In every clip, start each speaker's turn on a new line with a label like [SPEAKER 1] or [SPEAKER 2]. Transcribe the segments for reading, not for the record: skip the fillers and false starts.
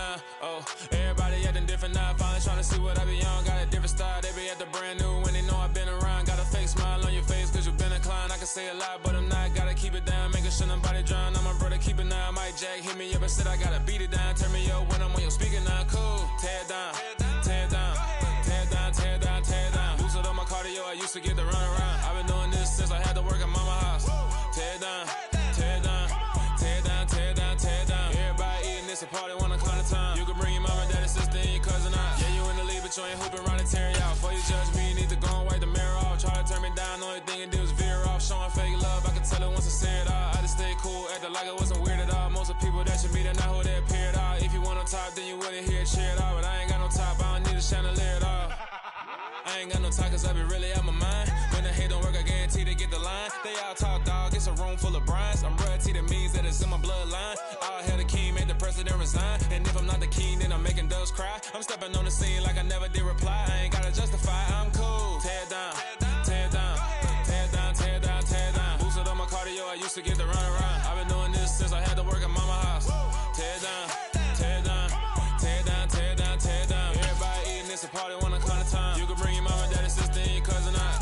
[SPEAKER 1] now. Oh, everybody acting different now. Finally trying to see what I be on. Got a different style, they be at the brand new when they know I've been around. Got a fake smile on your face cause you been inclined. I can say a lot, but I'm not. Gotta keep it down, making sure nobody drown. I'm my brother, keep it now. Mike Jack hit me up and said I gotta beat it down. Turn me up when I'm on your speaker now. Cool, tear it down, tear it down, tear it down, tear it down, tear it down. Boosted up my cardio, I used to get to run around. I've been doing this since I had to work at mama house. Tear it down, tear it down, tear it down, tear it down, tear it down. Everybody eating this a party, one o'clock of time. You can bring your mama, daddy, sister, and your cousin out. Yeah, you in the league, but you ain't hooping around and tearing out. Before you judge me, you need to go and wipe the mirror off. Try to turn me down, the only thing it did was veer off. Showing fake love, I can tell it once I say it all. I just stay cool, acting like it wasn't weird at all. Most of the people that you meet are not who they appear at all. If you want on top, then you wouldn't hear it cheer at all. But I ain't got no top, I don't need a chandelier at all. I ain't got no talk cause I be really out my mind. When the hate don't work, I guarantee they get the line. They all talk dog, it's a room full of brinds. I'm royalty, that means that it's in my bloodline. All hell the king, made the president resign. And if I'm not the king, then I'm making doves cry. I'm stepping on the scene like I never did reply. I ain't gotta justify, I'm cool. Tear it down, tear it down, tear it down, tear it down, tear it down. Boosted up my cardio, I used to get to run around. I've been doing this since I had to work at mama house. Tear it down, tear it down, tear it down, tear it down, tear it down. Everybody eating this a party, one o'clock of time. You can bring your mama, daddy, sister, and your cousin out.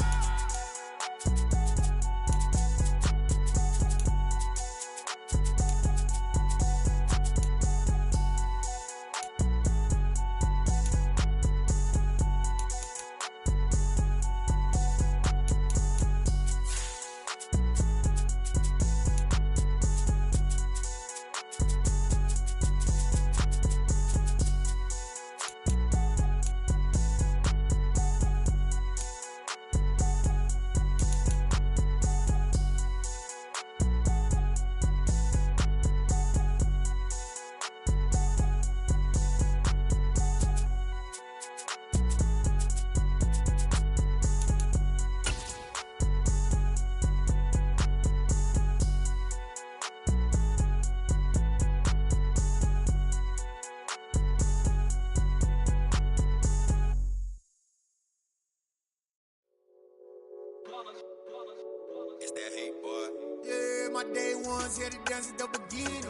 [SPEAKER 2] It's that hate, boy.
[SPEAKER 3] Yeah, my day ones here to dance at the beginning.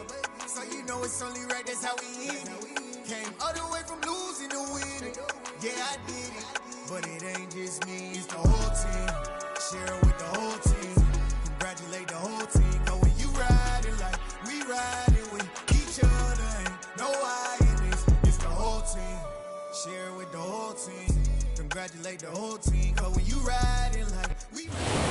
[SPEAKER 3] So you know it's only right, that's how we end it. Came all the way from losing to winning. Yeah, I did it. But it ain't just me, it's the whole team. Share it with the whole team. Congratulate the whole team. Cause when you riding like we riding with each other, ain't no hiding this. It's the whole team. Share it with the whole team. Congratulate the whole team. Cause when you riding like we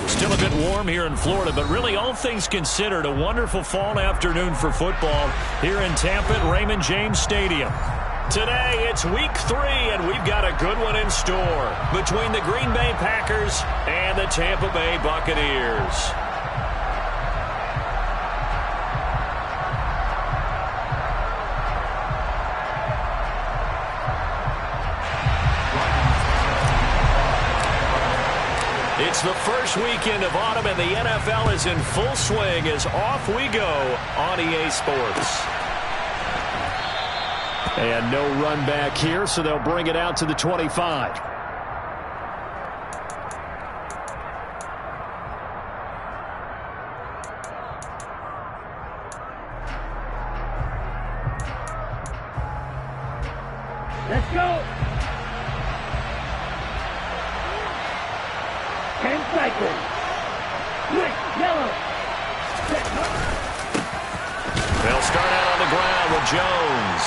[SPEAKER 4] Still a bit warm here in Florida, but really all things considered, a wonderful fall afternoon for football here in Tampa at Raymond James Stadium. Today, it's week 3, and we've got a good one in store between the Green Bay Packers and the Tampa Bay Buccaneers. It's the first weekend of autumn, and the NFL is in full swing as off we go on EA Sports. And no run back here, so they'll bring it out to the 25.
[SPEAKER 5] Let's go. 10 cycles. Quick, yellow.
[SPEAKER 4] They'll start out on the ground with Jones.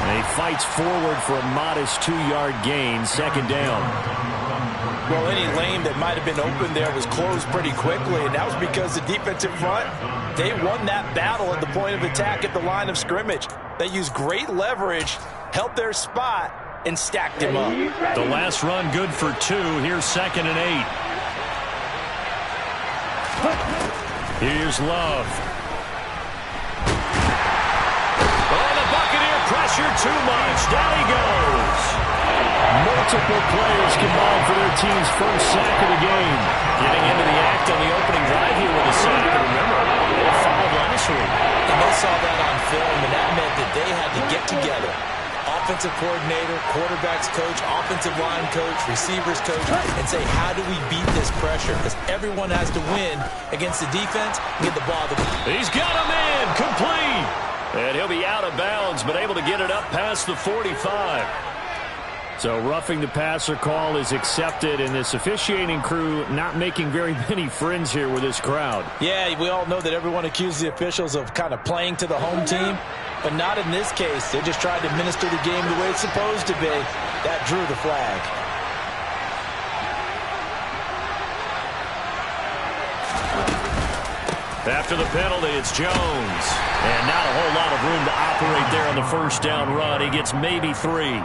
[SPEAKER 4] And he fights forward for a modest 2-yard gain, second down.
[SPEAKER 6] Well, any lane that might have been open there was closed pretty quickly, and that was because the defensive front, they won that battle at the point of attack at the line of scrimmage. They used great leverage, held their spot, and stacked him up.
[SPEAKER 4] The last run good for 2. Here's 2nd and 8. Here's Love. Oh, the Buccaneer pressure too much. Down he goes. Multiple players combined for their team's first sack of the game. Getting into the act on the opening drive here with a sack. Remember, they had 5 last week.
[SPEAKER 6] And they saw that on film, and that meant that they had to get together. Offensive coordinator, quarterbacks coach, offensive line coach, receivers coach, and say, how do we beat this pressure? Because everyone has to win against the defense and get the ball to them.
[SPEAKER 4] He's got him in. Complete. And he'll be out of bounds, but able to get it up past the 45. So roughing the passer call is accepted, and this officiating crew not making very many friends here with this crowd.
[SPEAKER 6] Yeah, we all know that everyone accuses the officials of kind of playing to the home team, but not in this case. They just tried to administer the game the way it's supposed to be. That drew the flag.
[SPEAKER 4] After the penalty, it's Jones. And not a whole lot of room to operate there on the first down run. He gets maybe 3.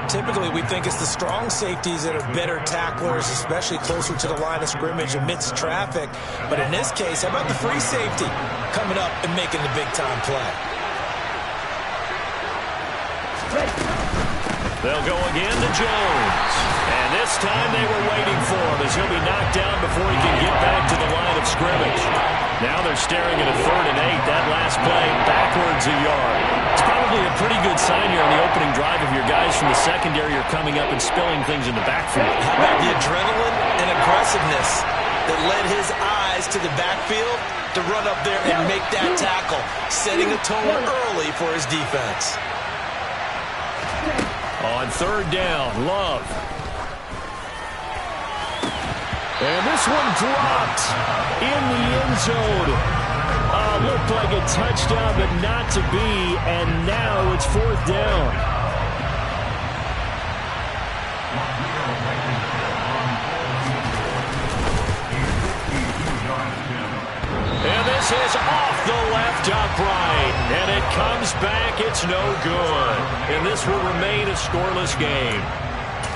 [SPEAKER 6] Typically, we think it's the strong safeties that are better tacklers, especially closer to the line of scrimmage amidst traffic. But in this case, how about the free safety coming up and making the big-time play?
[SPEAKER 4] They'll go again to Jones. And this time they were waiting for him as he'll be knocked down before he can get back to the line of scrimmage. Now they're staring at a 3rd and 8. That last play backwards a yard. It's probably a pretty good sign here on the opening drive if your guys from the secondary are coming up and spilling things in the backfield.
[SPEAKER 6] How about the adrenaline and aggressiveness that led his eyes to the backfield to run up there and make that tackle, setting a tone early for his defense.
[SPEAKER 4] On 3rd down, Love. And this one dropped in the end zone. Looked like a touchdown, but not to be. And now it's 4th down. And this is off the left upright. And it comes back. It's no good. And this will remain a scoreless game.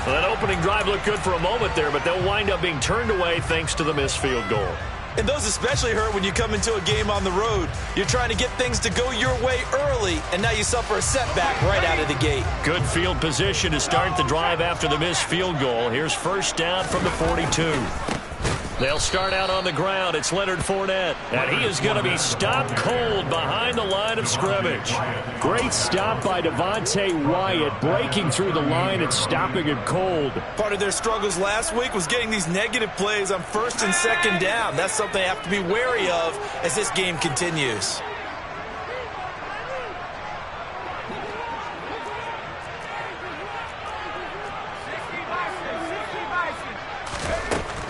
[SPEAKER 4] Well, that opening drive looked good for a moment there, but they'll wind up being turned away thanks to the missed field goal.
[SPEAKER 6] And those especially hurt when you come into a game on the road. You're trying to get things to go your way early, and now you suffer a setback right out of the gate.
[SPEAKER 4] Good field position to start the drive after the missed field goal. Here's 1st down from the 42. They'll start out on the ground. It's Leonard Fournette, and he is going to be stopped cold behind the line of scrimmage. Great stop by Devontae Wyatt, breaking through the line and stopping it cold.
[SPEAKER 6] Part of their struggles last week was getting these negative plays on 1st and 2nd down. That's something they have to be wary of as this game continues.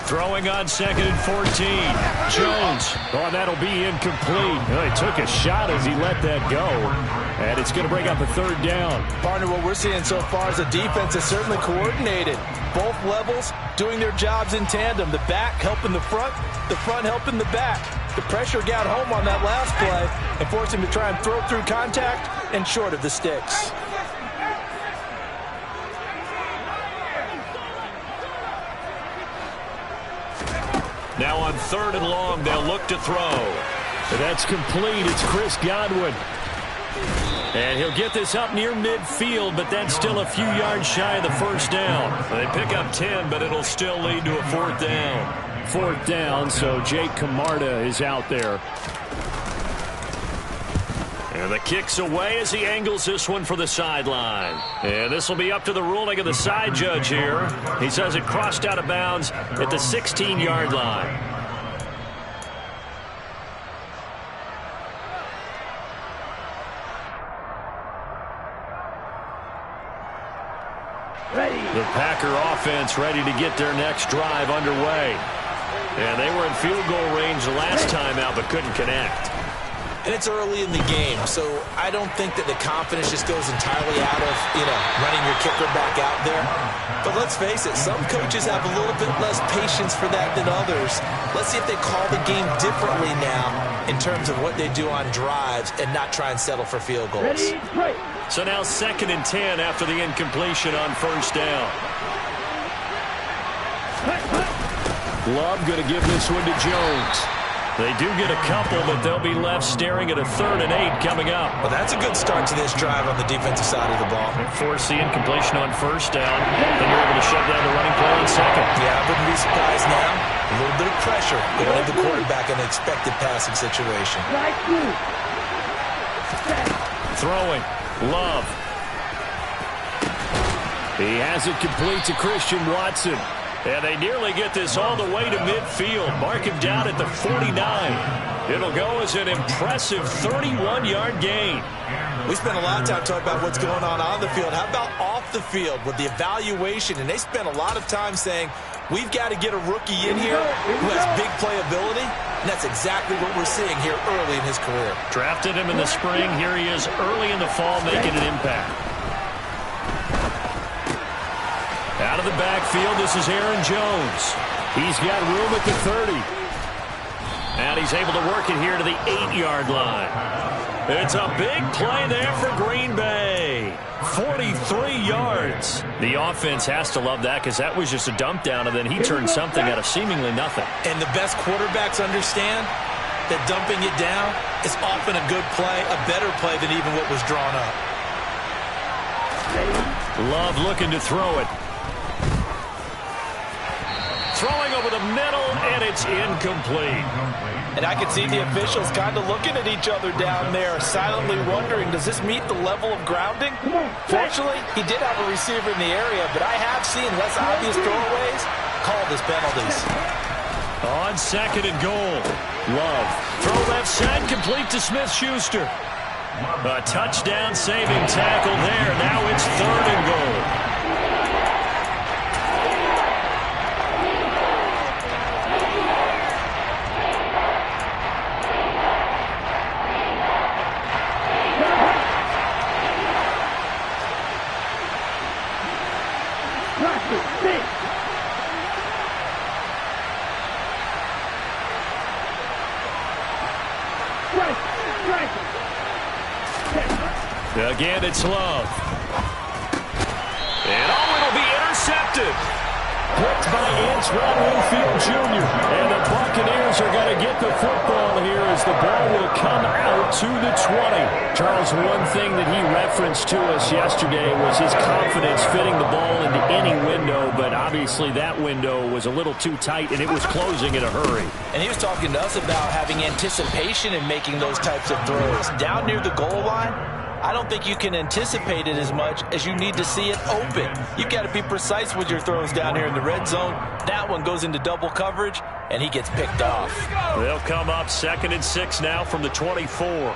[SPEAKER 4] Throwing on 2nd and 14. Jones. Oh, that'll be incomplete. Well, he took a shot as he let that go. And it's going to bring up a 3rd down.
[SPEAKER 6] Partner, what we're seeing so far is the defense is certainly coordinated. Both levels doing their jobs in tandem. The back helping the front helping the back. The pressure got home on that last play and forced him to try and throw through contact and short of the sticks.
[SPEAKER 4] Now on 3rd and long, they'll look to throw. That's complete. It's Chris Godwin. And he'll get this up near midfield, but that's still a few yards shy of the 1st down. They pick up 10, but it'll still lead to a 4th down. 4th down, so Jake Camarda is out there. And the kick's away as he angles this one for the sideline. And this will be up to the ruling of the side judge here. He says it crossed out of bounds at the 16-yard line. The Packer offense ready to get their next drive underway. And they were in field goal range the last time out, but couldn't connect.
[SPEAKER 6] And it's early in the game, so I don't think that the confidence just goes entirely out of, running your kicker back out there. But let's face it, some coaches have a little bit less patience for that than others. Let's see if they call the game differently now in terms of what they do on drives and not try and settle for field goals.
[SPEAKER 4] So now 2nd and 10 after the incompletion on 1st down. Love going to give this one to Jones. They do get a couple, but they'll be left staring at a 3rd and 8 coming up.
[SPEAKER 6] Well, that's a good start to this drive on the defensive side of the ball.
[SPEAKER 4] Force the incompletion on 1st down, and you're able to shut down the running play on 2nd.
[SPEAKER 6] Yeah, I wouldn't be surprised now. A little bit of pressure going at the quarterback in an expected passing situation.
[SPEAKER 4] Throwing. Love. He has it complete to Christian Watson. And they nearly get this all the way to midfield. Mark him down at the 49. It'll go as an impressive 31-yard gain.
[SPEAKER 6] We spent a lot of time talking about what's going on the field. How about off the field with the evaluation? And they spent a lot of time saying, we've got to get a rookie in here who has big playability. And that's exactly what we're seeing here early in his career.
[SPEAKER 4] Drafted him in the spring. Here he is early in the fall making an impact. Out of the backfield, this is Aaron Jones. He's got room at the 30. And he's able to work it here to the 8-yard line. It's a big play there for Green Bay. 43 yards. The offense has to love that because that was just a dump down, and then he turned something out of seemingly nothing.
[SPEAKER 6] And the best quarterbacks understand that dumping it down is often a good play, a better play than even what was drawn up.
[SPEAKER 4] Love looking to throw it. Throwing over the middle, and it's incomplete.
[SPEAKER 6] And I can see the officials kind of looking at each other down there, silently wondering, does this meet the level of grounding? Fortunately, he did have a receiver in the area, but I have seen less obvious throwaways called as penalties.
[SPEAKER 4] On second and goal, Love. Throw left side, complete to Smith-Schuster. A touchdown-saving tackle there. Now it's third and goal. Again, it's Love. And it'll be intercepted. Picked by Antoine Winfield Jr. And the Buccaneers are going to get the football here as the ball will come out to the 20. Charles, one thing that he referenced to us yesterday was his confidence fitting the ball into any window, but obviously that window was a little too tight, and it was closing in a hurry.
[SPEAKER 6] And he was talking to us about having anticipation in making those types of throws. Down near the goal line, I don't think you can anticipate it as much as you need to see it open. You've got to be precise with your throws down here in the red zone. That one goes into double coverage, and he gets picked off.
[SPEAKER 4] They'll come up 2nd and 6 now from the 24.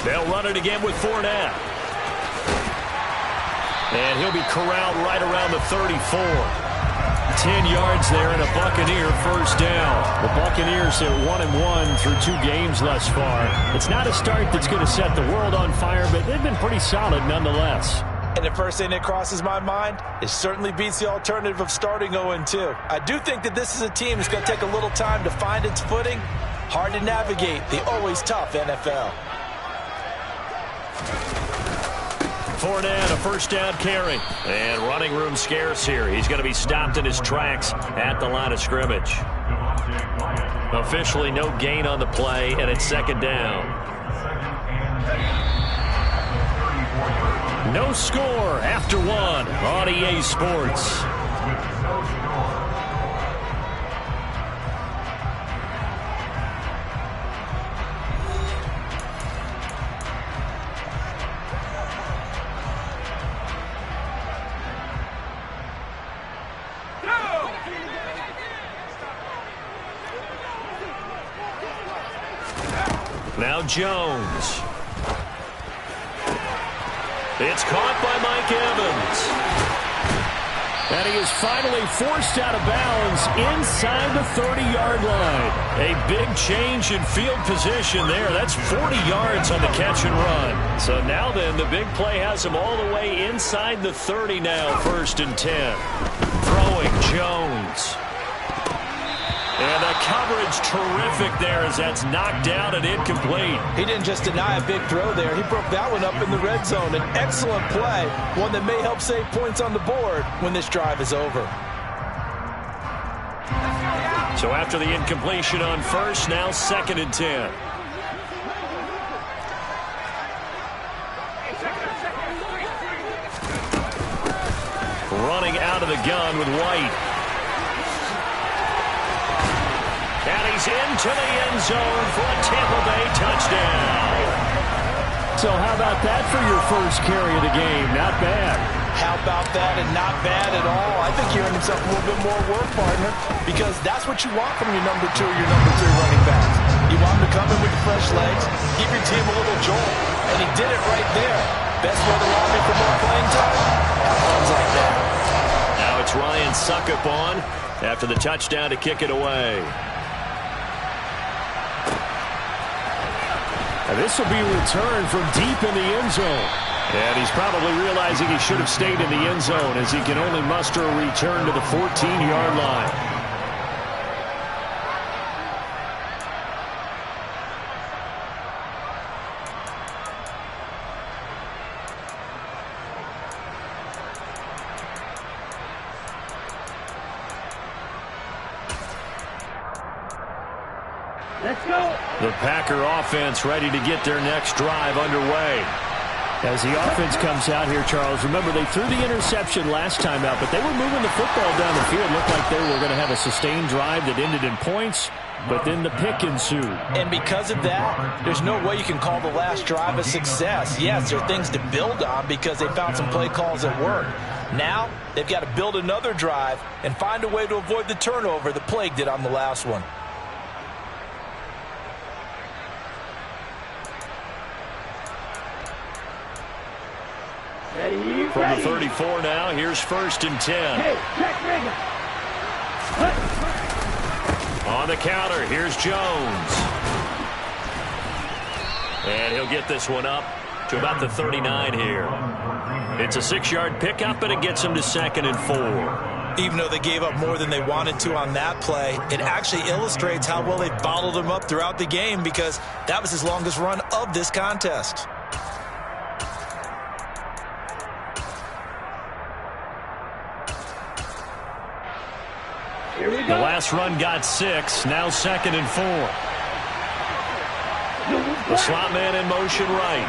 [SPEAKER 4] They'll run it again with Fournette. And he'll be corralled right around the 34. 10 yards there and a Buccaneer first down. The Buccaneers are 1-1 through 2 games thus far. It's not a start that's going to set the world on fire, but they've been pretty solid nonetheless.
[SPEAKER 6] And the first thing that crosses my mind is certainly beats the alternative of starting 0-2. I do think that this is a team that's going to take a little time to find its footing. Hard to navigate the always tough NFL.
[SPEAKER 4] Fournette, a first down carry. And running room scarce here. He's going to be stopped in his tracks at the line of scrimmage. Officially no gain on the play, and it's 2nd down. No score after 1 on EA Sports. Now Jones. It's caught by Mike Evans. And he is finally forced out of bounds inside the 30-yard line. A big change in field position there. That's 40 yards on the catch and run. So now then, the big play has him all the way inside the 30 now, 1st and 10. Throwing Jones. And the coverage terrific there as that's knocked down and incomplete.
[SPEAKER 6] He didn't just deny a big throw there. He broke that one up in the red zone. An excellent play, one that may help save points on the board when this drive is over.
[SPEAKER 4] So after the incompletion on first, now 2nd and 10. Running out of the gun with White. And he's into the end zone for a Tampa Bay touchdown. So how about that for your first carry of the game? Not bad.
[SPEAKER 6] How about that, and not bad at all? I think you're earning yourself a little bit more work, partner, because that's what you want from your number 2 or your number 3 running backs. You want them to come in with the fresh legs, give your team a little jolt, and he did it right there. Best way to lobby for more playing time? Runs like that.
[SPEAKER 4] Now it's Ryan Suckup on after the touchdown to kick it away. And this will be returned from deep in the end zone. And he's probably realizing he should have stayed in the end zone as he can only muster a return to the 14-yard line.
[SPEAKER 5] Let's go.
[SPEAKER 4] The Packer offense ready to get their next drive underway. As the offense comes out here, Charles, remember they threw the interception last time out, but they were moving the football down the field. Looked like they were going to have a sustained drive that ended in points, but then the pick ensued.
[SPEAKER 6] And because of that, there's no way you can call the last drive a success. Yes, there are things to build on because they found some play calls that work. Now, they've got to build another drive and find a way to avoid the turnover that plagued it on the last one.
[SPEAKER 5] Ready,
[SPEAKER 4] From
[SPEAKER 5] ready.
[SPEAKER 4] the 34 now, here's 1st and 10.
[SPEAKER 5] Hey, check Reagan.
[SPEAKER 4] On the counter, here's Jones. And he'll get this one up to about the 39 here. It's a 6-yard pickup, but it gets him to 2nd and 4.
[SPEAKER 6] Even though they gave up more than they wanted to on that play, it actually illustrates how well they bottled them up throughout the game because that was his longest run of this contest.
[SPEAKER 5] Here we
[SPEAKER 4] The
[SPEAKER 5] go.
[SPEAKER 4] last run got 6, now 2nd and 4. The slot man in motion right.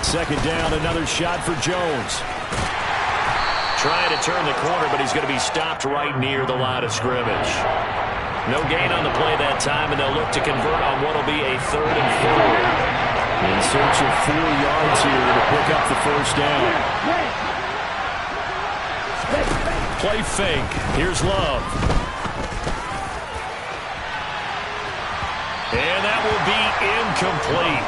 [SPEAKER 4] 2nd down, another shot for Jones. Trying to turn the corner, but he's going to be stopped right near the line of scrimmage. No gain on the play that time, and they'll look to convert on what will be a 3rd and 4. In search of 4 yards here to pick up the first down. Play fake. Here's Love. And that will be incomplete.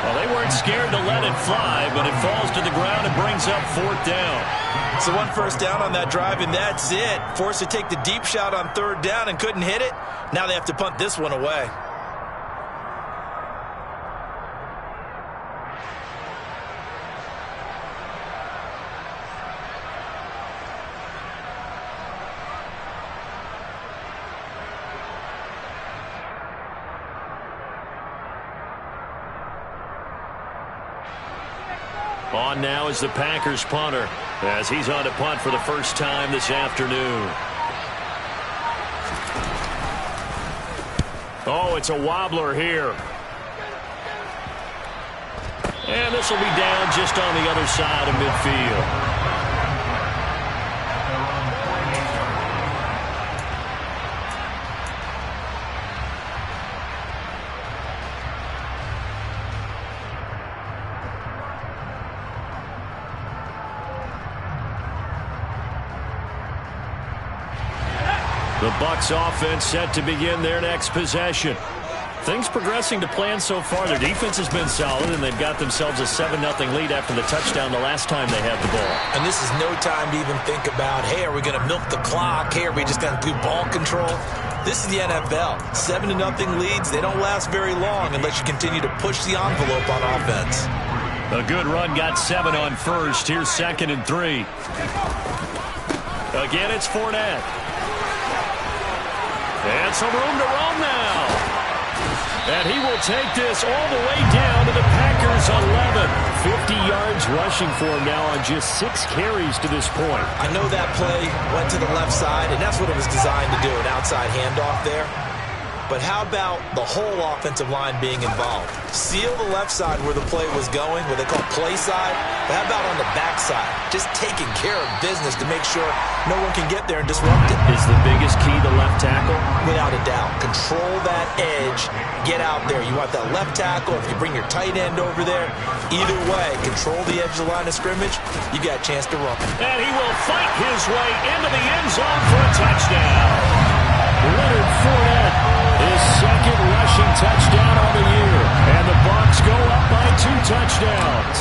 [SPEAKER 4] Well, they weren't scared to let it fly, but it falls to the ground and brings up 4th down.
[SPEAKER 6] So 1 first down on that drive, and that's it. Forced to take the deep shot on 3rd down and couldn't hit it. Now they have to punt this one away.
[SPEAKER 4] On now is the Packers punter as he's on to punt for the first time this afternoon. Oh, it's a wobbler here. And this will be down just on the other side of midfield. The Bucs offense set to begin their next possession. Things progressing to plan so far. Their defense has been solid, and they've got themselves a 7-0 lead after the touchdown the last time they had the ball.
[SPEAKER 6] And this is no time to even think about, hey, are we going to milk the clock? Hey, are we just going to do ball control? This is the NFL. 7-0 leads, they don't last very long unless you continue to push the envelope on offense.
[SPEAKER 4] A good run got 7 on first. Here's 2nd and 3. Again, it's Fournette. And some room to roam now. And he will take this all the way down to the Packers 11. 50 yards rushing for him now on just 6 carries to this point.
[SPEAKER 6] I know that play went to the left side, and that's what it was designed to do, an outside handoff there. But how about the whole offensive line being involved? Seal the left side where the play was going, what they call play side. But how about on the back side? Just taking care of business to make sure no one can get there and disrupt it.
[SPEAKER 4] Is the biggest key the left tackle?
[SPEAKER 6] Without a doubt. Control that edge. Get out there. You want that left tackle. If you bring your tight end over there, either way, control the edge of the line of scrimmage, you got a chance to run.
[SPEAKER 4] And he will fight his way into the end zone for a touchdown. Leonard Fournette, his second rushing touchdown on the year. And the Bucs go up by 2 touchdowns.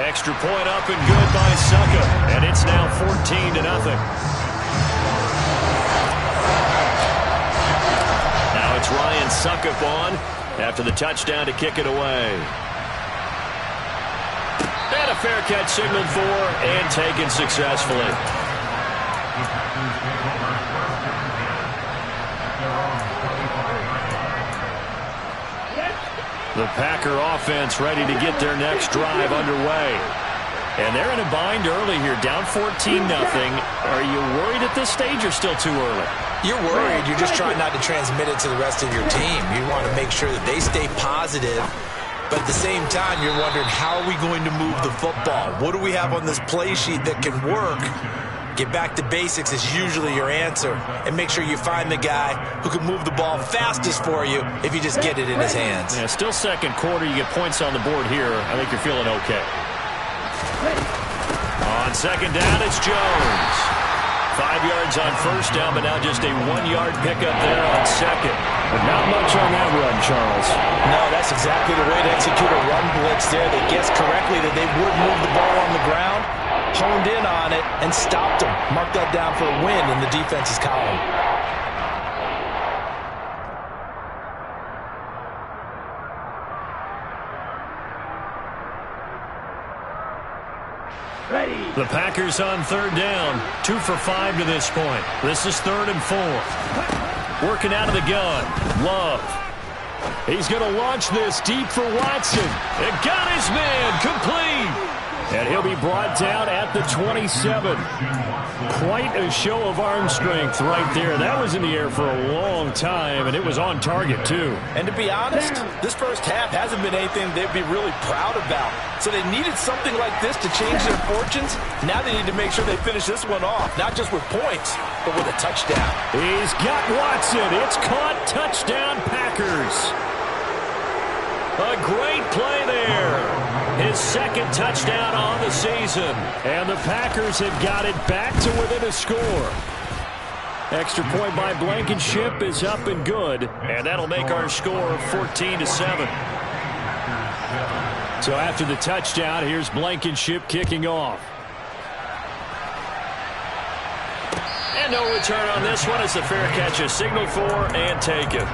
[SPEAKER 4] Extra point up and good by Succa. And it's now 14-0. Now it's Ryan Suckup on after the touchdown to kick it away. And a fair catch signaled for and taken successfully. The Packer offense ready to get their next drive underway. And they're in a bind early here, down 14-0. Are you worried at this stage or still too early?
[SPEAKER 6] You're worried. You're just trying not to transmit it to the rest of your team. You want to make sure that they stay positive. But at the same time, you're wondering, how are we going to move the football? What do we have on this play sheet that can work? Get back to basics is usually your answer. And make sure you find the guy who can move the ball fastest for you if you just get it in his hands.
[SPEAKER 4] Yeah, still second quarter. You get points on the board here. I think you're feeling okay. On second down, it's Jones. 5 yards on first down, but now just a 1-yard pickup there on second. But not much on that run, Charles.
[SPEAKER 6] No, that's exactly the way to execute a run blitz there. They guessed correctly that they would move the ball on the ground, honed in on it, and stopped them. Marked that down for a win in the defense's column.
[SPEAKER 4] The Packers on third down. 2 for 5 to this point. This is 3rd and 4. Working out of the gun. Love. He's going to launch this deep for Watson. And got his man complete. And he'll be brought down at the 27. Quite a show of arm strength right there. That was in the air for a long time, and it was on target, too.
[SPEAKER 6] And to be honest, this first half hasn't been anything they'd be really proud about. So they needed something like this to change their fortunes. Now they need to make sure they finish this one off, not just with points, but with a touchdown.
[SPEAKER 4] He's got Watson. It's caught. Touchdown, Packers. A great play there. His second touchdown on the season. And the Packers have got it back to within a score. Extra point by Blankenship is up and good. And that'll make our score 14-7. So after the touchdown, here's Blankenship kicking off. And no return on this one as the fair catch is signaled for and taken.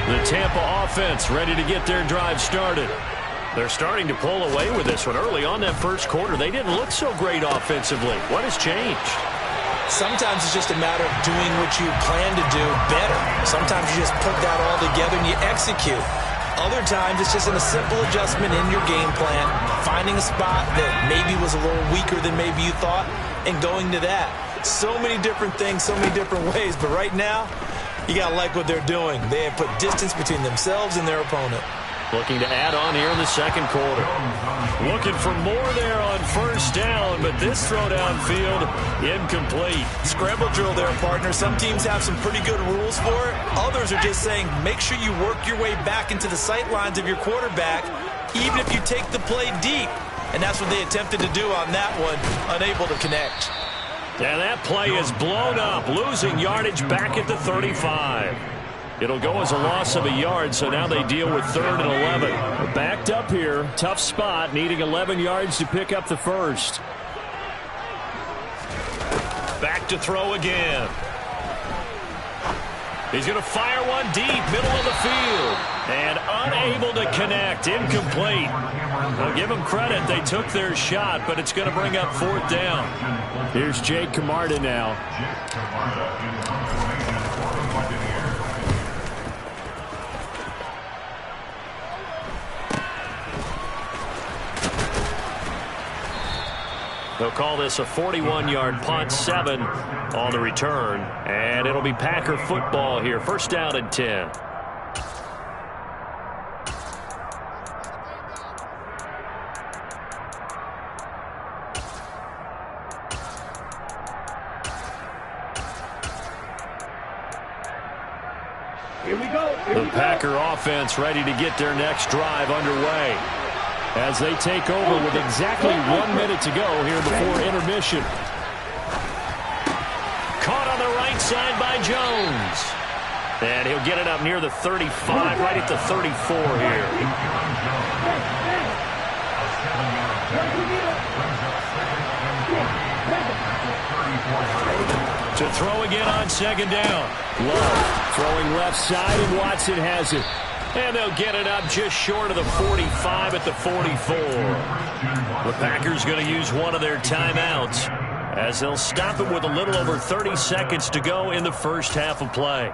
[SPEAKER 4] The Tampa offense ready to get their drive started. They're starting to pull away with this one. Early on that first quarter, they didn't look so great offensively. What has changed?
[SPEAKER 6] Sometimes it's just a matter of doing what you plan to do better. Sometimes you just put that all together and you execute. Other times it's just a simple adjustment in your game plan, finding a spot that maybe was a little weaker than maybe you thought, and going to that. So many different things, so many different ways, but right now, you got to like what they're doing. They have put distance between themselves and their opponent.
[SPEAKER 4] Looking to add on here in the second quarter. Looking for more there on first down, but this throw downfield incomplete.
[SPEAKER 6] Scramble drill there, partner. Some teams have some pretty good rules for it. Others are just saying, make sure you work your way back into the sight lines of your quarterback, even if you take the play deep. And that's what they attempted to do on that one, unable to connect.
[SPEAKER 4] And that play is blown up, losing yardage back at the 35. It'll go as a loss of a yard, so now they deal with 3rd and 11. Backed up here, tough spot, needing 11 yards to pick up the first. Back to throw again. He's going to fire one deep, middle of the field. And unable to connect, incomplete. Well, give them credit, they took their shot, but it's going to bring up 4th down. Here's Jake Camarda now. They'll call this a 41-yard punt, 7 on the return. And it'll be Packer football here. First down and 10.
[SPEAKER 5] Here we go.
[SPEAKER 4] The Packer offense ready to get their next drive underway as they take over with exactly 1 minute to go here before intermission. Caught on the right side by Jones. And he'll get it up near the 35, right at the 34 here. To throw again on second down. Love throwing left side, and Watson has it. And they'll get it up just short of the 45 at the 44. The Packers going to use one of their timeouts as they'll stop it with a little over 30 seconds to go in the first half of play.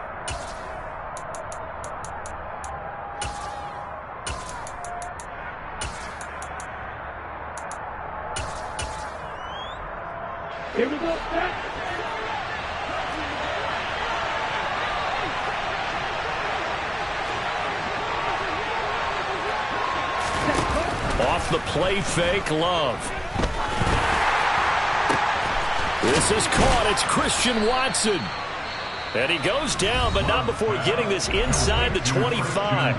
[SPEAKER 5] Here we go.
[SPEAKER 4] Off the play fake, Love. This is caught. It's Christian Watson. And he goes down, but not before getting this inside the 25.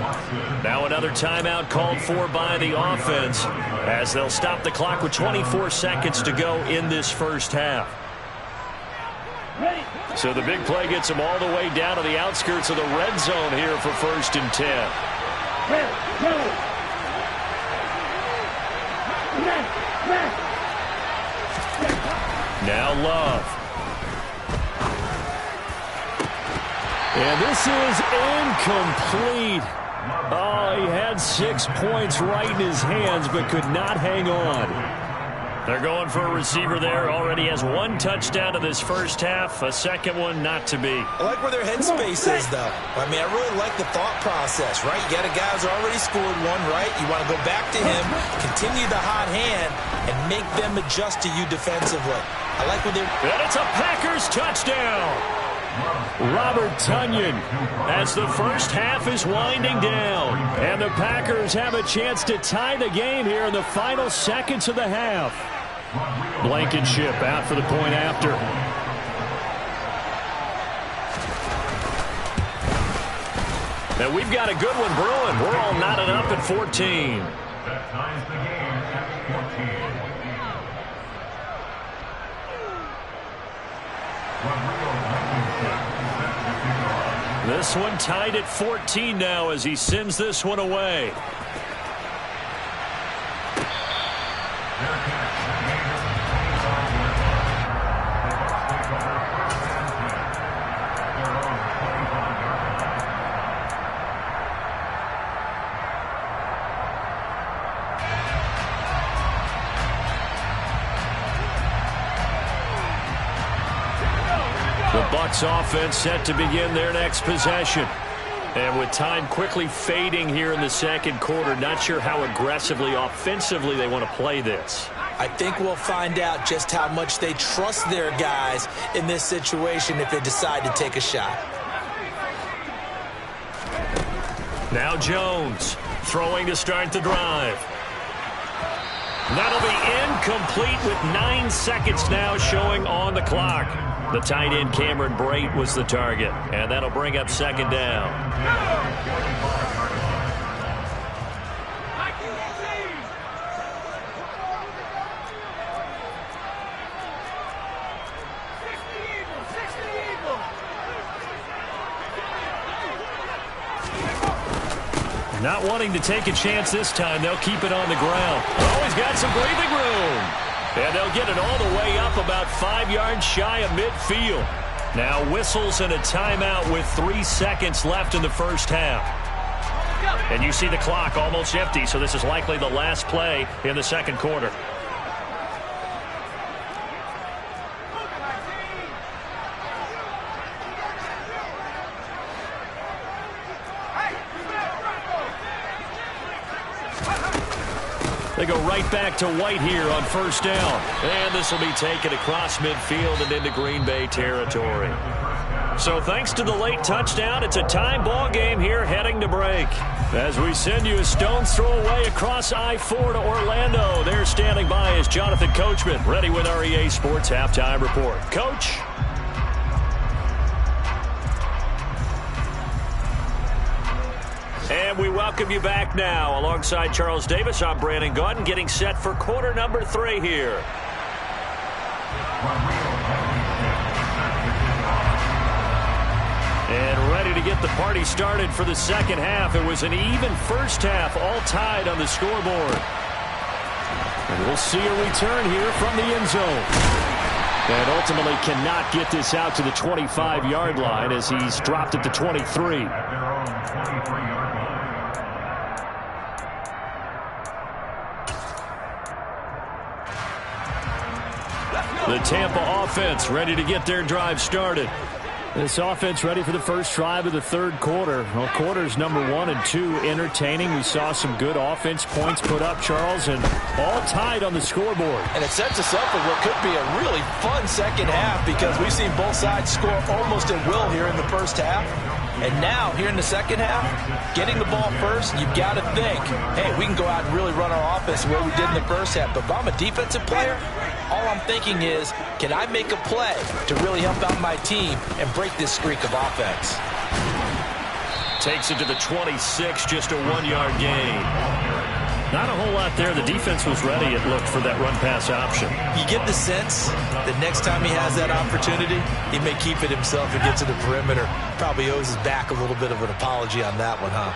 [SPEAKER 4] Now another timeout called for by the offense as they'll stop the clock with 24 seconds to go in this first half. So the big play gets them all the way down to the outskirts of the red zone here for first and 10. Now Love. And this is incomplete. Oh, he had 6 points right in his hands, but could not hang on. They're going for a receiver there. Already has 1 touchdown to this first half. A second one not to be.
[SPEAKER 6] I like where their headspace is, though. I mean, I really like the thought process, right? You got a guy who's already scored one, right? You want to go back to him, continue the hot hand, and make them adjust to you defensively. I like what they're...
[SPEAKER 4] And it's a Packers touchdown. Robert Tonyan as the first half is winding down. And the Packers have a chance to tie the game here in the final seconds of the half. Blankenship out for the point after. And we've got a good one brewing. We're all knotted up at 14.
[SPEAKER 2] That ties the game at 14.
[SPEAKER 4] This one tied at 14 now as he sends this one away. The Bucs offense set to begin their next possession. And with time quickly fading here in the second quarter, not sure how aggressively, offensively they want to play this.
[SPEAKER 6] I think we'll find out just how much they trust their guys in this situation if they decide to take a shot.
[SPEAKER 4] Now Jones throwing to start the drive. That'll be incomplete with 9 seconds now showing on the clock. The tight end Cameron Brate was the target, and that'll bring up second down. Not wanting to take a chance this time, they'll keep it on the ground. Oh, he's got some breathing room. And they'll get it all the way up about 5 yards shy of midfield. Now whistles and a timeout with 3 seconds left in the first half. And you see the clock almost empty, so this is likely the last play in the second quarter. They go right back to White here on first down. And this will be taken across midfield and into Green Bay territory. So thanks to the late touchdown, it's a tie ball game here heading to break. As we send you a stone's throw away across I-4 to Orlando. There standing by is Jonathan Coachman, ready with our EA Sports Halftime Report. Coach. And we welcome you back now. Alongside Charles Davis, I'm Brandon Gaudin, getting set for quarter number 3 here. And ready to get the party started for the second half. It was an even first half, all tied on the scoreboard. And we'll see a return here from the end zone. And ultimately cannot get this out to the 25-yard line as he's dropped at the 23. The Tampa offense ready to get their drive started. This offense ready for the first drive of the third quarter. Well, quarters number 1 and 2 entertaining. We saw some good offense points put up, Charles, and all tied on the scoreboard.
[SPEAKER 6] And it sets us up for what could be a really fun second half because we've seen both sides score almost at will here in the first half. And now, here in the second half, getting the ball first, you've got to think, hey, we can go out and really run our offense the way we did in the first half. But if I'm a defensive player, all I'm thinking is, can I make a play to really help out my team and break this streak of offense?
[SPEAKER 4] Takes it to the 26, just a 1-yard gain. Not a whole lot there. The defense was ready, it looked, for that run-pass option.
[SPEAKER 6] You get the sense that next time he has that opportunity, he may keep it himself and get to the perimeter. Probably owes his back a little bit of an apology on that one, huh?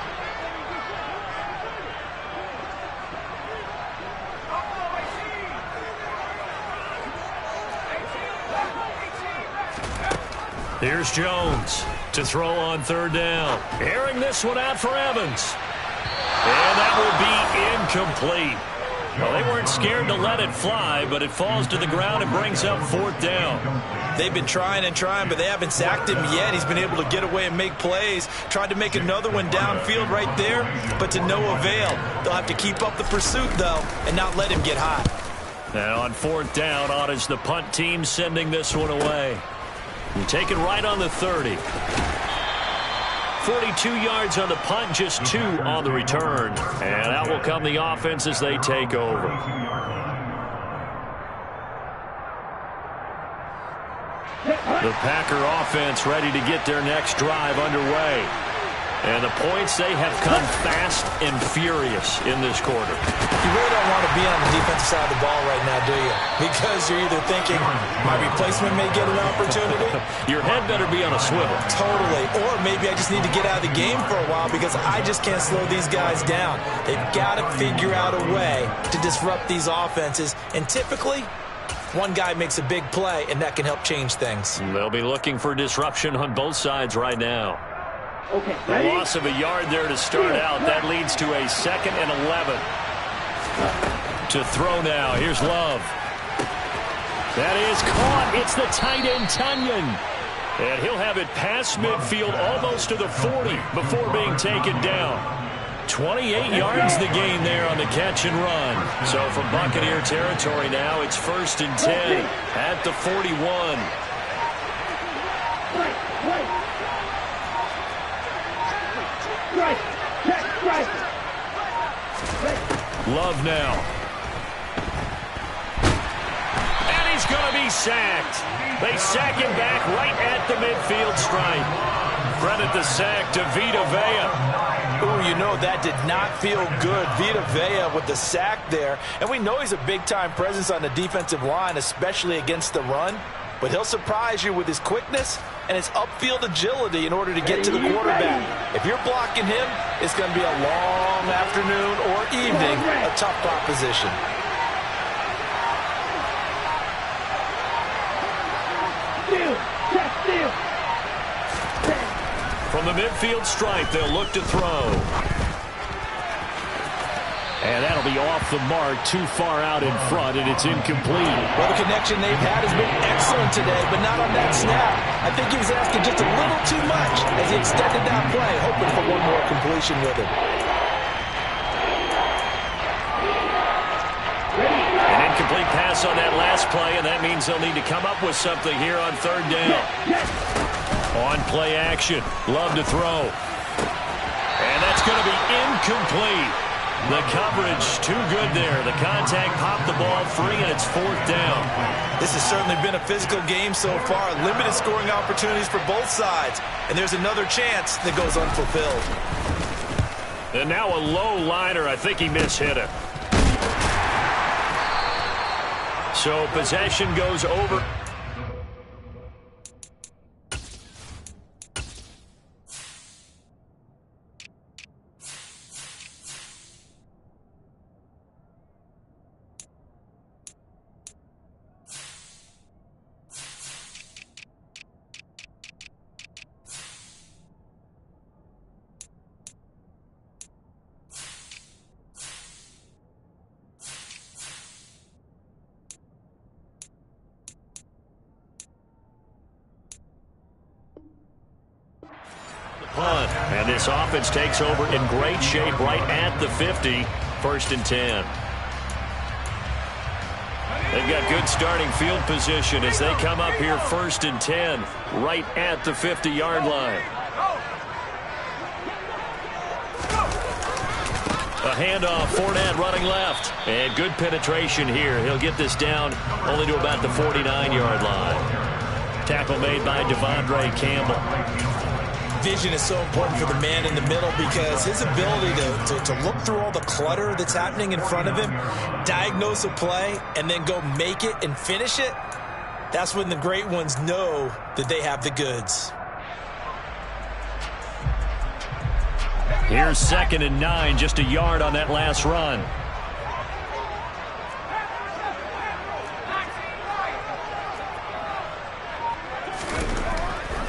[SPEAKER 4] Here's Jones to throw on third down. Airing this one out for Evans. And that will be incomplete. Well, they weren't scared to let it fly, but it falls to the ground and brings up fourth down.
[SPEAKER 6] They've been trying and trying, but they haven't sacked him yet. He's been able to get away and make plays. Tried to make another one downfield right there, but to no avail. They'll have to keep up the pursuit, though, and not let him get hot.
[SPEAKER 4] Now on fourth down, on is the punt team sending this one away. We take it right on the 30. 42 yards on the punt, just 2 on the return. And out will come the offense as they take over. The Packer offense ready to get their next drive underway. And the points, they have come fast and furious in this quarter.
[SPEAKER 6] You really don't want to be on the defensive side of the ball right now, do you? Because you're either thinking, my replacement may get an opportunity.
[SPEAKER 4] Your head better be on a swivel.
[SPEAKER 6] Totally. Or maybe I just need to get out of the game for a while because I just can't slow these guys down. They've got to figure out a way to disrupt these offenses. And typically, one guy makes a big play, and that can help change things.
[SPEAKER 4] They'll be looking for disruption on both sides right now.
[SPEAKER 5] Okay,
[SPEAKER 4] The loss of a yard there to start out. That leads to a 2nd and 11. To throw now. Here's Love. That is caught. It's the tight end, Tunyon. And he'll have it past midfield almost to the 40 before being taken down. 28 yards the gain there on the catch and run. So from Buccaneer territory now, it's 1st and 10 at the 41. Love now. And he's going to be sacked. They sack him back right at the midfield stripe. Credit the sack to Vita Vea.
[SPEAKER 6] Ooh, you know, that did not feel good. Vita Vea with the sack there. And we know he's a big-time presence on the defensive line, especially against the run. But he'll surprise you with his quickness and his upfield agility in order to get to the quarterback. If you're blocking him, it's going to be a long afternoon or evening, a tough proposition.
[SPEAKER 4] From the midfield stripe, they'll look to throw. And that'll be off the mark, too far out in front, and it's incomplete.
[SPEAKER 6] Well, the connection they've had has been excellent today, but not on that snap. I think he was asking just a little too much as he extended that play, hoping for one more completion with it.
[SPEAKER 4] Incomplete pass on that last play, and that means they'll need to come up with something here on third down. On play action. Love to throw. And that's going to be incomplete. The coverage too good there. The contact popped the ball free, and it's fourth down.
[SPEAKER 6] This has certainly been a physical game so far. Limited scoring opportunities for both sides. And there's another chance that goes unfulfilled.
[SPEAKER 4] And now a low liner. I think he mishit it. So possession goes over. Punt, and this offense takes over in great shape right at the 50, 1st and 10. They've got good starting field position as they come up here 1st and 10, right at the 50-yard line. A handoff, Fournette running left, and good penetration here. He'll get this down only to about the 49-yard line. Tackle made by Devondre Campbell.
[SPEAKER 6] Vision is so important for the man in the middle because his ability to look through all the clutter that's happening in front of him, diagnose a play, and then go make it and finish it, that's when the great ones know that they have the goods.
[SPEAKER 4] Here's 2nd and 9, just a yard on that last run.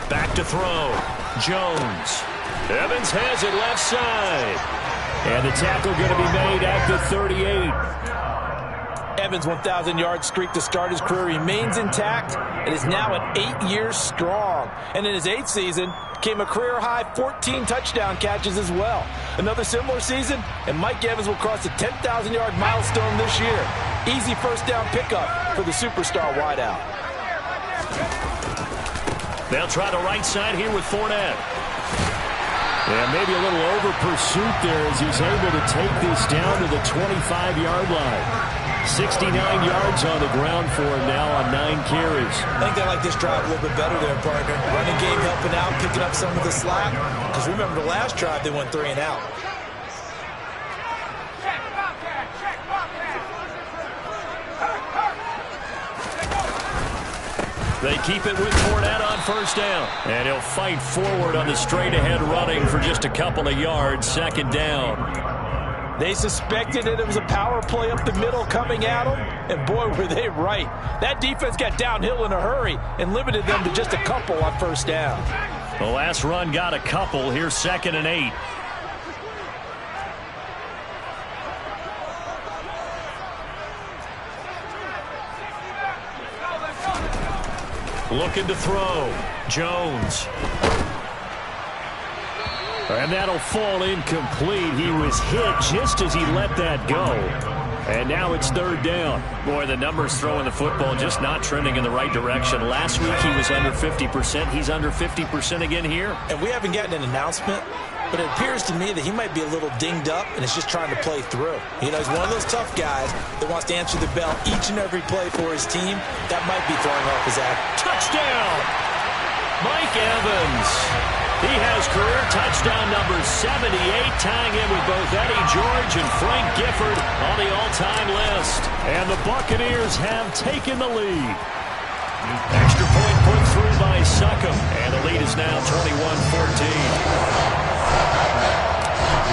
[SPEAKER 4] Back to throw. Jones. Evans has it left side. And the tackle going to be made at the 38.
[SPEAKER 6] Evans' 1,000-yard streak to start his career remains intact and is now at 8 years strong. And in his 8th season, came a career-high 14 touchdown catches as well. Another similar season, and Mike Evans will cross the 10,000-yard milestone this year. Easy first down pickup for the superstar wideout.
[SPEAKER 4] They'll try the right side here with Fournette. And maybe a little over pursuit there as he's able to take this down to the 25-yard line. 69 yards on the ground for him now on 9 carries.
[SPEAKER 6] I think they like this drive a little bit better there, partner. Running game helping out, picking up some of the slack. Because remember the last drive, they went 3 and out.
[SPEAKER 4] They keep it with Fournette on first down. And he'll fight forward on the straight-ahead running for just a couple of yards. 2nd down.
[SPEAKER 6] They suspected that it was a power play up the middle coming at them. And boy, were they right. That defense got downhill in a hurry and limited them to just a couple on first down.
[SPEAKER 4] The last run got a couple. Here's 2nd and 8. Looking to throw. Jones. And that'll fall incomplete. He was hit just as he let that go. And now it's 3rd down. Boy, the numbers throwing the football just not trending in the right direction. Last week he was under 50%. He's under 50% again here.
[SPEAKER 6] And we haven't gotten an announcement, but it appears to me that he might be a little dinged up and is just trying to play through. You know, he's one of those tough guys that wants to answer the bell each and every play for his team. That might be throwing off his act.
[SPEAKER 4] Touchdown! Mike Evans. He has career touchdown number 78, tying in with both Eddie George and Frank Gifford on the all-time list. And the Buccaneers have taken the lead. Extra point put through by Succop, and the lead is now 21-14.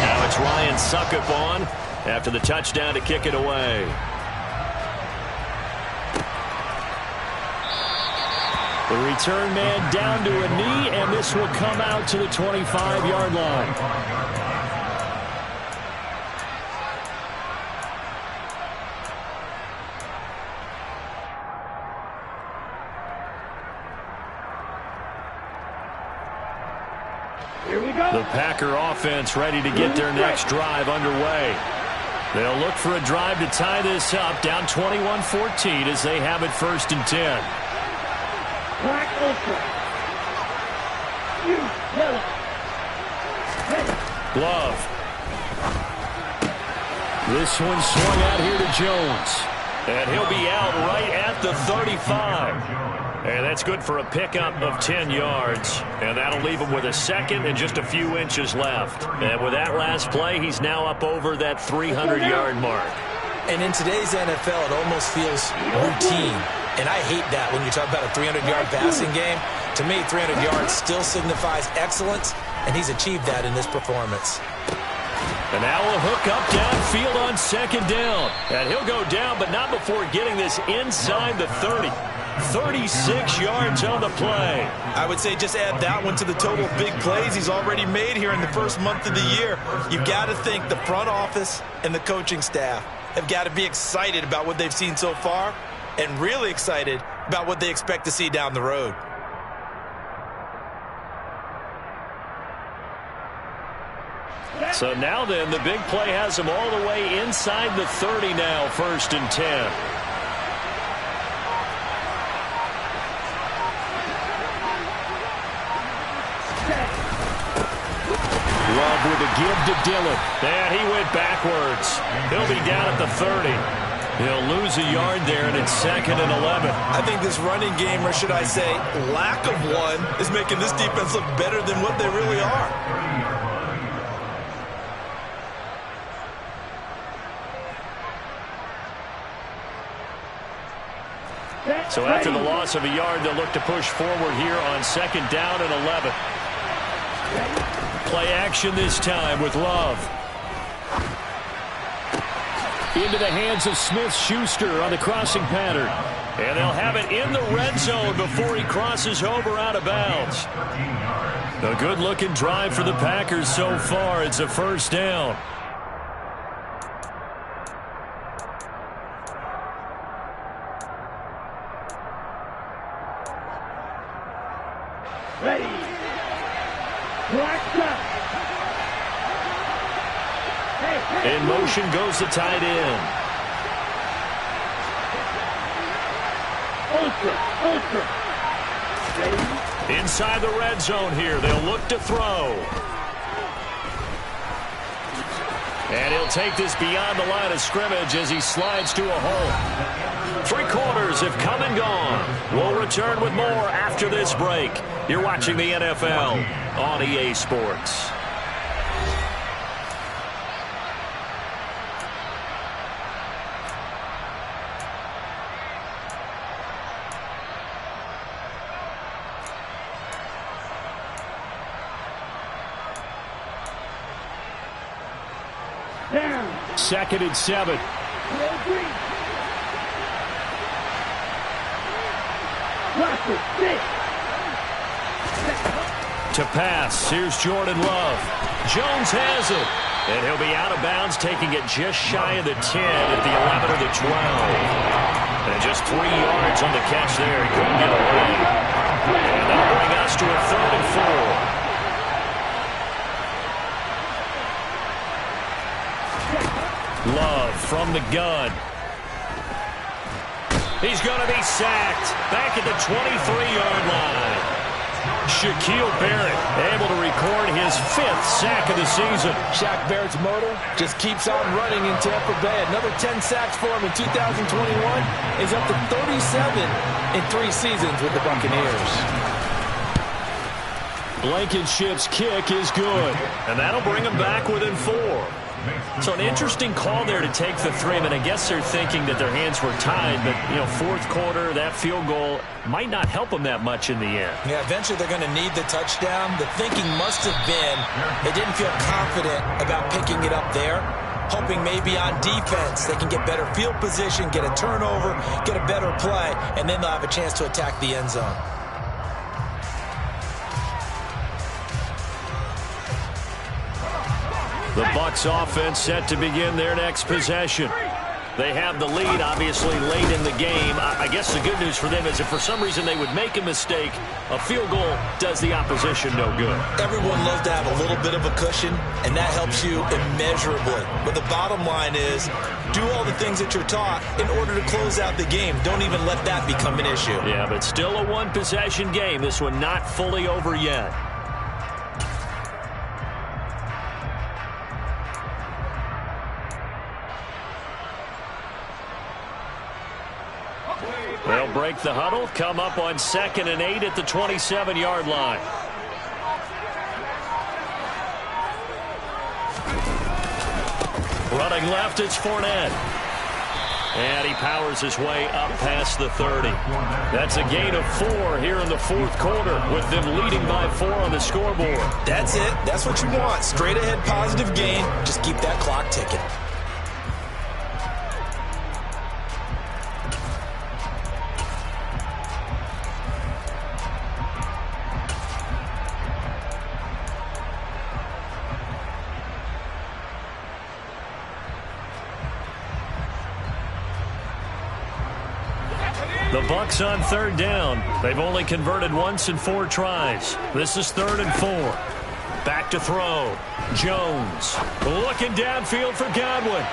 [SPEAKER 4] Now it's Ryan Succop on after the touchdown to kick it away. The return man down to a knee, and this will come out to the 25-yard line.
[SPEAKER 5] Here we go.
[SPEAKER 4] The Packer offense ready to get their next drive underway. They'll look for a drive to tie this up, down 21-14 as they have it 1st and 10.
[SPEAKER 5] Black ultra. You yellow.
[SPEAKER 4] Glove. This one swung out here to Jones. And he'll be out right at the 35. And that's good for a pickup of 10 yards. And that'll leave him with a second and just a few inches left. And with that last play, he's now up over that 300-yard mark.
[SPEAKER 6] And in today's NFL, it almost feels routine. And I hate that when you talk about a 300-yard passing game. To me, 300 yards still signifies excellence, and he's achieved that in this performance.
[SPEAKER 4] And now a hook up downfield on 2nd down. And he'll go down, but not before getting this inside the 30. 36 yards on the play.
[SPEAKER 6] I would say just add that one to the total big plays he's already made here in the first month of the year. You've got to think the front office and the coaching staff have got to be excited about what they've seen so far and really excited about what they expect to see down the road.
[SPEAKER 4] So now then, the big play has him all the way inside the 30 now, 1st and 10. Love with a give to Dillon. And he went backwards. He'll be down at the 30. He'll lose a yard there, and it's 2nd and 11.
[SPEAKER 6] I think this running game, or should I say lack of one, is making this defense look better than what they really are.
[SPEAKER 4] So after the loss of a yard, they'll look to push forward here on 2nd down and 11. Play action this time with Love. Into the hands of Smith-Schuster on the crossing pattern. And they'll have it in the red zone before he crosses over out of bounds. A good-looking drive for the Packers so far. It's a 1st down.
[SPEAKER 5] Ready. Black shot.
[SPEAKER 4] In motion goes the tight end.
[SPEAKER 5] Ultra. Ready.
[SPEAKER 4] Inside the red zone here. They'll look to throw. And he'll take this beyond the line of scrimmage as he slides to a hole. 3 quarters have come and gone. We'll return with more after this break. You're watching the NFL on EA Sports.
[SPEAKER 5] Down.
[SPEAKER 4] 2nd and 7. To pass, here's Jordan Love. Jones has it. And he'll be out of bounds, taking it just shy of the 10 at the 11 or the 12. And just 3 yards on the catch there. He couldn't get away. And that'll bring us to a 3rd and 4. Love from the gun. He's going to be sacked back at the 23-yard line. Shaquille Barrett able to record his 5th sack of the season.
[SPEAKER 6] Shaq Barrett's motor just keeps on running in Tampa Bay. Another 10 sacks for him in 2021. Is up to 37 in 3 seasons with the Buccaneers.
[SPEAKER 4] Blankenship's kick is good, and that'll bring him back within 4. So an interesting call there to take the 3. I mean, I guess they're thinking that their hands were tied, but, 4th quarter, that field goal might not help them that much in the end.
[SPEAKER 6] Yeah, eventually they're going to need the touchdown. The thinking must have been they didn't feel confident about picking it up there, hoping maybe on defense they can get better field position, get a turnover, get a better play, and then they'll have a chance to attack the end zone.
[SPEAKER 4] The Bucs offense set to begin their next possession. They have the lead, obviously, late in the game. I guess the good news for them is if for some reason they would make a mistake, a field goal does the opposition no good.
[SPEAKER 6] Everyone loves to have a little bit of a cushion, and that helps you immeasurably. But the bottom line is, do all the things that you're taught in order to close out the game. Don't even let that become an issue.
[SPEAKER 4] Yeah, but still a one-possession game. This one not fully over yet. They'll break the huddle, come up on 2nd and 8 at the 27-yard line. Running left, it's Fournette. And he powers his way up past the 30. That's a gain of 4 here in the fourth quarter with them leading by 4 on the scoreboard.
[SPEAKER 6] That's it. That's what you want. Straight ahead positive gain. Just keep that clock ticking.
[SPEAKER 4] The Bucs on 3rd down. They've only converted once in 4 tries. This is 3rd and 4. Back to throw. Jones looking downfield for Godwin.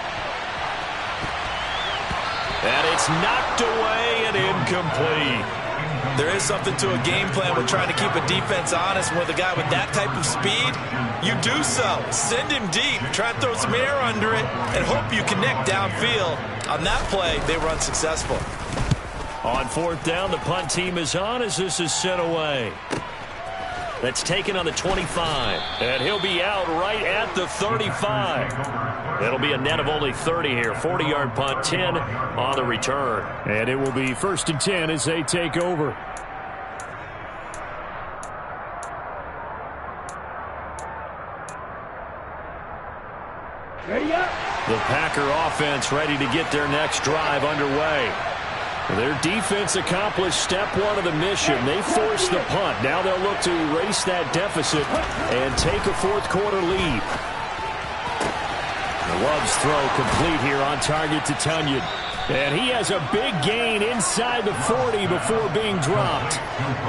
[SPEAKER 4] And it's knocked away and incomplete.
[SPEAKER 6] There is something to a game plan with trying to keep a defense honest. With a guy with that type of speed, you do so. Send him deep. Try and throw some air under it and hope you connect downfield. On that play, they were unsuccessful.
[SPEAKER 4] On 4th down, the punt team is on as this is sent away. That's taken on the 25. And he'll be out right at the 35. It'll be a net of only 30 here. 40-yard punt, 10 on the return. And it will be 1st and 10 as they take over. The Packer offense ready to get their next drive underway. Their defense accomplished step 1 of the mission. They forced the punt. Now they'll look to erase that deficit and take a fourth quarter lead. Love's throw complete here on target to Tunyon. And he has a big gain inside the 40 before being dropped.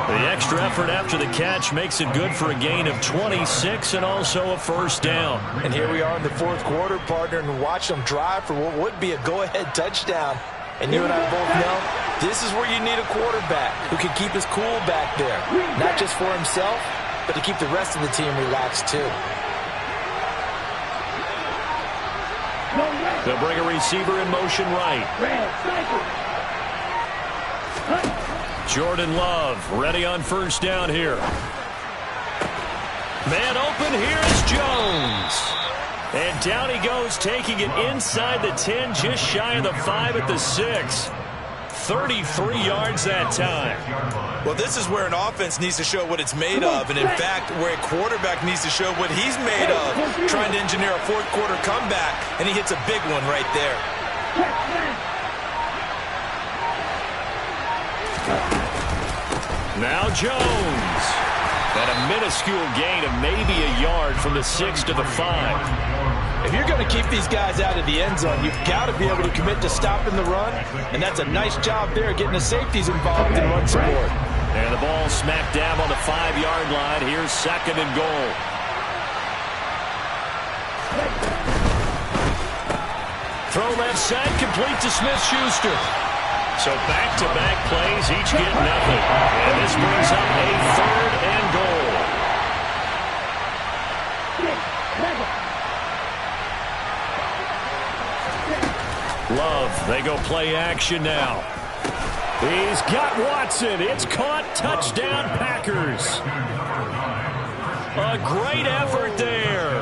[SPEAKER 4] The extra effort after the catch makes it good for a gain of 26 and also a first down.
[SPEAKER 6] And here we are in the fourth quarter, partner, and watch them drive for what would be a go-ahead touchdown. And you and I both know this is where you need a quarterback who can keep his cool back there. Not just for himself, but to keep the rest of the team relaxed too.
[SPEAKER 4] They'll bring a receiver in motion right. Jordan Love ready on first down here. Man open, here is Jones. And down he goes, taking it inside the 10, just shy of the 5 at the 6. 33 yards that time.
[SPEAKER 6] Well, this is where an offense needs to show what it's made of, and in fact, where a quarterback needs to show what he's made of, trying to engineer a fourth quarter comeback, and he hits a big one right there.
[SPEAKER 4] Now Jones. At a minuscule gain of maybe a yard from the 6 to the 5.
[SPEAKER 6] If you're going to keep these guys out of the end zone, you've got to be able to commit to stopping the run, and that's a nice job there getting the safeties involved in run support.
[SPEAKER 4] And the ball smack dab on the 5-yard line. Here's 2nd and goal. Throw left side, complete to Smith-Schuster. So back-to-back plays, each get nothing. And this brings up a 3rd and goal. Love, they go play action now. He's got Watson. It's caught. Touchdown, Packers. A great effort there.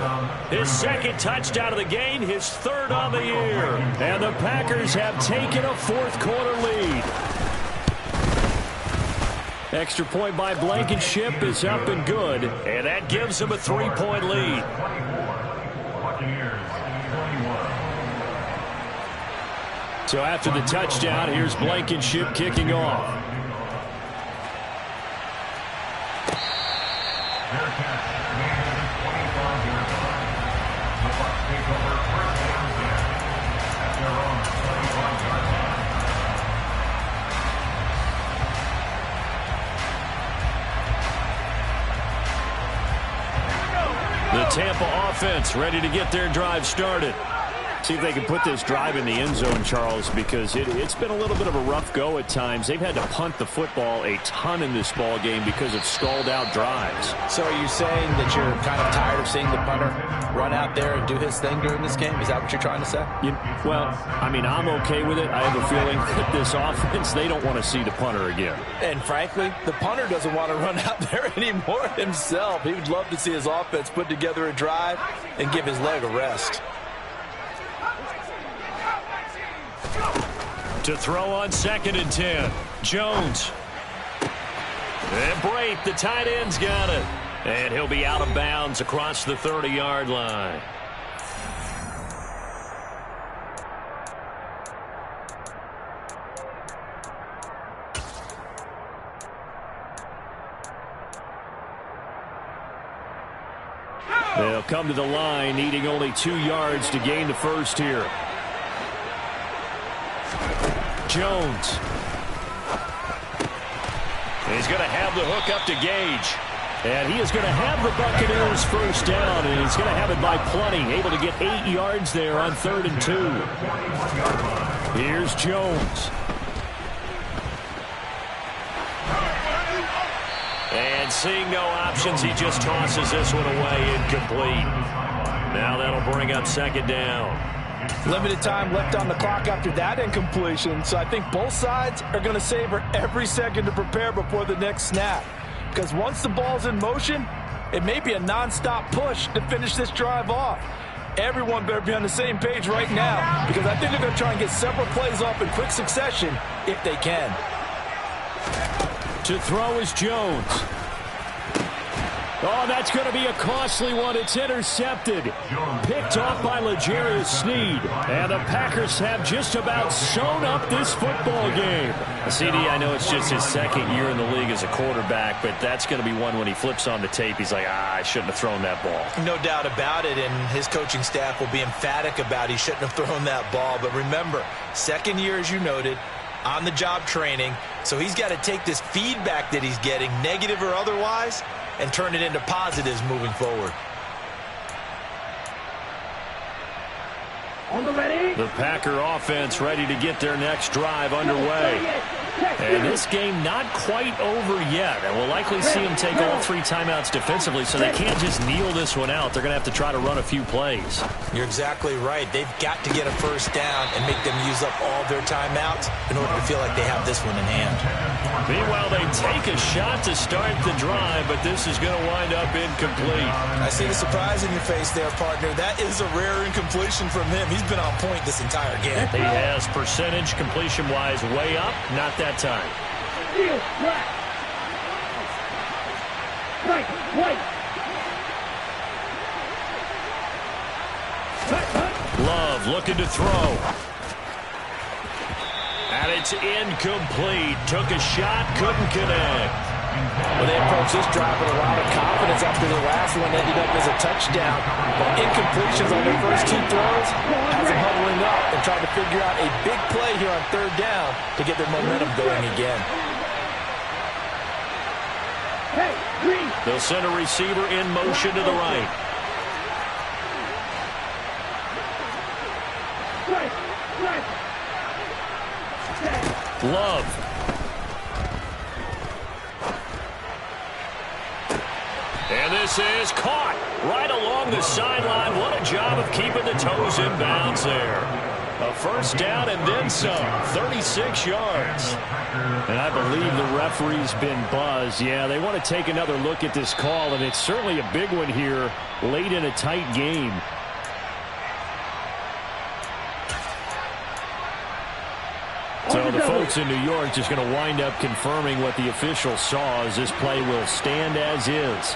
[SPEAKER 4] His 2nd touchdown of the game, his 3rd on the year. And the Packers have taken a fourth quarter lead. Extra point by Blankenship is up and good. And that gives them a 3-point lead. So after the touchdown, here's Blankenship kicking off. The Tampa offense ready to get their drive started. See if they can put this drive in the end zone, Charles, because it's been a little bit of a rough go at times. They've had to punt the football a ton in this ball game because of stalled-out drives.
[SPEAKER 6] So are you saying that you're kind of tired of seeing the punter run out there and do his thing during this game? Is that what you're trying to say?
[SPEAKER 4] Well, I mean, I'm okay with it. I have a feeling that this offense, they don't want to see the punter again.
[SPEAKER 6] And frankly, the punter doesn't want to run out there anymore himself. He would love to see his offense put together a drive and give his leg a rest.
[SPEAKER 4] To throw on 2nd and 10. Jones. And Brate, the tight end's got it. And he'll be out of bounds across the 30-yard line. They'll come to the line, needing only 2 yards to gain the first here. Jones. He's going to have the hook up to Gage. And he is going to have the Buccaneers first down, and he's going to have it by plenty. Able to get 8 yards there on 3rd and 2. Here's Jones. And seeing no options, he just tosses this one away, incomplete. Now that'll bring up 2nd down.
[SPEAKER 6] Limited time left on the clock after that incompletion, so I think both sides are going to savor every second to prepare before the next snap. Because once the ball's in motion, it may be a non-stop push to finish this drive off. Everyone better be on the same page right now, because I think they're going to try and get several plays off in quick succession if they can.
[SPEAKER 4] To throw is Jones. Oh, that's going to be a costly one. It's intercepted. Picked off by L'Jarius Sneed. And the Packers have just about sewn up this football game. CD, I know it's just his 2nd year in the league as a quarterback, but that's going to be one when he flips on the tape. He's like, I shouldn't have thrown that ball.
[SPEAKER 6] No doubt about it, and his coaching staff will be emphatic about he shouldn't have thrown that ball. But remember, 2nd year, as you noted, on-the-job training, so he's got to take this feedback that he's getting, negative or otherwise, and turn it into positives moving forward.
[SPEAKER 5] On the ready.
[SPEAKER 4] The Packer offense ready to get their next drive underway. And this game not quite over yet. And we'll likely see them take all 3 timeouts defensively, so they can't just kneel this one out. They're going to have to try to run a few plays.
[SPEAKER 6] You're exactly right. They've got to get a first down and make them use up all their timeouts in order to feel like they have this one in hand.
[SPEAKER 4] Meanwhile, they take a shot to start the drive, but this is going to wind up incomplete.
[SPEAKER 6] I see the surprise in your face there, partner. That is a rare incompletion from him. He's been on point this entire game.
[SPEAKER 4] He has percentage completion-wise way up, not that time.
[SPEAKER 5] Steal, flat. Right.
[SPEAKER 4] Love looking to throw. And it's incomplete. Took a shot, couldn't connect.
[SPEAKER 6] Well, they approached this drive with a lot of confidence after the last one ended up as a touchdown. But incompletions on their first 2 throws has them huddling up and trying to figure out a big play here on 3rd down to get their momentum going again.
[SPEAKER 4] They'll send a receiver in motion to the right. Love. And this is caught right along the sideline. What a job of keeping the toes in bounds there. A first down and then some. 36 yards. And I believe the referee's been buzzed. Yeah, they want to take another look at this call, and it's certainly a big one here late in a tight game. So the folks in New York just going to wind up confirming what the official saw, as this play will stand as is.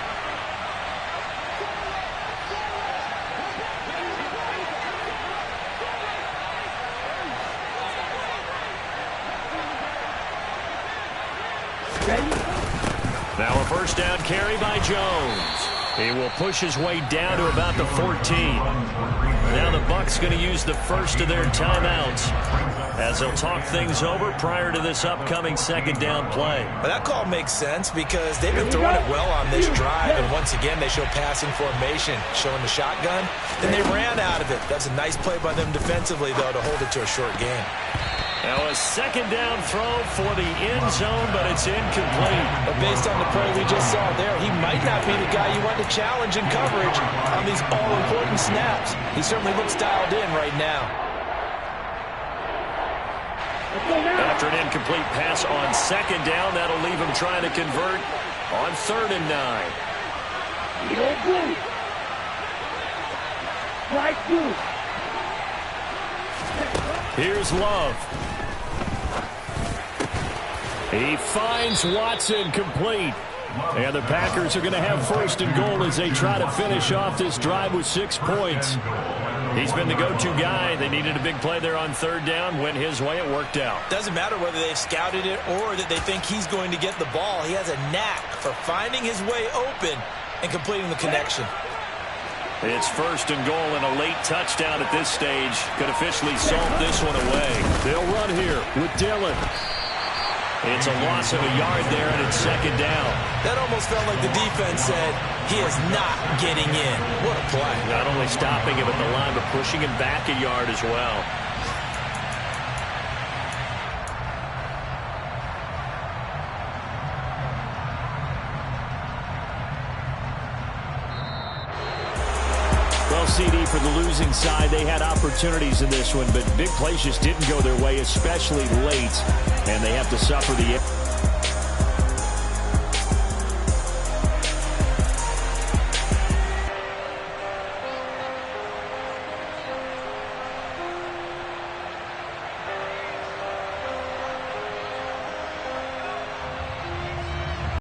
[SPEAKER 4] Now a first down carry by Jones. He will push his way down to about the 14. Now the Bucs going to use the first of their timeouts as they'll talk things over prior to this upcoming second down play.
[SPEAKER 6] Well, that call makes sense because they've been throwing it well on this drive, and once again they show passing formation, showing the shotgun. Then they ran out of it. That's a nice play by them defensively, though, to hold it to a short game.
[SPEAKER 4] Now a second down throw for the end zone, but it's incomplete.
[SPEAKER 6] But based on the play we just saw there, he might not be the guy you want to challenge in coverage on these all-important snaps. He certainly looks dialed in right now.
[SPEAKER 4] After an incomplete pass on second down, that'll leave him trying to convert on 3rd and 9. Here's Love. He finds Watson complete. And the Packers are going to have 1st and goal as they try to finish off this drive with 6 points. He's been the go-to guy. They needed a big play there on 3rd down. Went his way. It worked out.
[SPEAKER 6] Doesn't matter whether they've scouted it or that they think he's going to get the ball. He has a knack for finding his way open and completing the connection.
[SPEAKER 4] It's 1st and goal and a late touchdown at this stage. Could officially salt this one away. They'll run here with Dillon. It's a loss of a yard there, and it's 2nd down.
[SPEAKER 6] That almost felt like the defense said, he is not getting in. What a play.
[SPEAKER 4] Not only stopping him at the line, but pushing him back a yard as well. Well, CD, for the losing side, they had opportunities in this one, but big plays just didn't go their way, especially late, and they have to suffer the